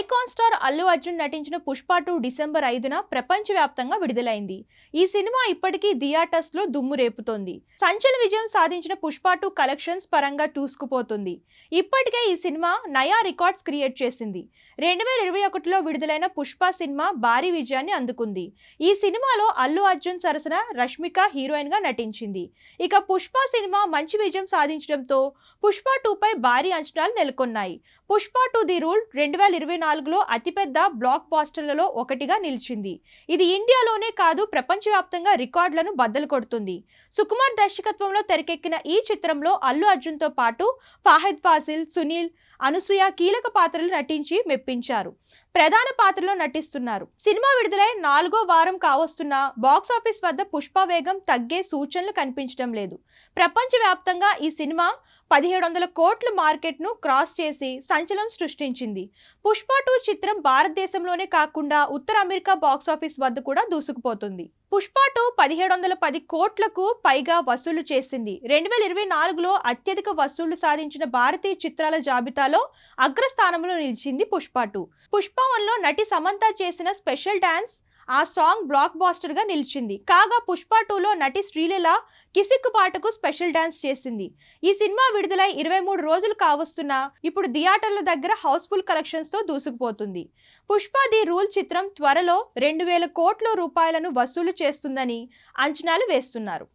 Icon star Allu Arjun నటించిన Pushpa 2 December 5న ప్రపంచవ్యాప్తంగా విడుదలైంది. ఈ సినిమా ఇప్పటికీ థియేటర్స్ లో దుమ్ము రేపుతోంది. సంచలన విజయం సాధించిన పుష్ప 2 కలెక్షన్స్ పరంగా దూసుకుపోతుంది. ఇప్పటికే ఈ సినిమా నయా రికార్డ్స్ క్రియేట్ చేసింది. 2021లో విడుదలైన పుష్ప సినిమా భారీ విజయాన్ని అందుకుంది. ఈ సినిమాలో అల్లు అర్జున్ సరసన రష్మిక హీరోయిన్ గా నటించింది. ఇక పుష్ప సినిమా మంచి విజయం సాధించడంతో పుష్ప 2 పై భారీ అంచనాలు నెలకొన్నాయి. పుష్ప 2 ది రూల్ 2024లో అతిపెద్ద బ్లాక్ బాస్టర్లలో ఒకటిగా నిలిచింది. ఇది ఇండియాలోనే కాదు ప్రపంచవ్యాప్తంగా రికార్డులను బద్దలు కొడుతుంది. సుకుమార్ దర్శకత్వంలో తెరకెక్కిన ఈ చిత్రంలో అల్లు అర్జున్ తో పాటు ఫహద్ ఫాసిల్, సునీల్, అనసూయ కీలక పాత్రలు నటించి మెప్పించారు. ప్రధాన పాత్రలో నటిస్తున్నారు. సినిమా విడుదలై 4వ వారం కావస్తున్నా బాక్సాఫీస్ వద్ద పుష్ప వేగం తగ్గే సూచనలు కనిపించడం లేదు. ప్రపంచవ్యాప్తంగా ఈ సినిమా 1700 కోట్ల మార్కెట్ ను క్రాస్ చేసి సంచలనం సృష్టించింది. పుష్ప 2 చిత్రం భారతదేశంలోనే కాకుండా ఉత్తర అమెరికా బాక్సాఫీస్ వద్ద కూడా దూసుకుపోతుంది. పుష్ప 2 1710 కోట్లకు పైగా వసూలు చేసింది. 2024లో అత్యధిక వసూళ్లు సాధించిన భారతీయ చిత్రాల జాబితాలో అగ్రస్థానంలో నిలిచింది పుష్ప 2. పుష్ప 1లో నటి సమంత చేసిన స్పెషల్ డాన్స్ ఆ సాంగ్ బ్లాక్ బాస్టర్ గా నిలిచింది. కాగా పుష్ప 2లో నటి శ్రీలీల కిసిక్కు పాటకు స్పెషల్ డాన్స్ చేసింది. ఈ సినిమా విడుదలై 23 రోజులు కావస్తున్నా ఇప్పుడు థియేటర్ల దగ్గర హౌస్ఫుల్ కలెక్షన్స్ తో దూసుకుపోతుంది. పుష్ప ది రూల్ చిత్రం త్వరలో 2000 కోట్ల రూపాయలను వసూలు చేస్తుందని అంచనాలు వేస్తున్నారు.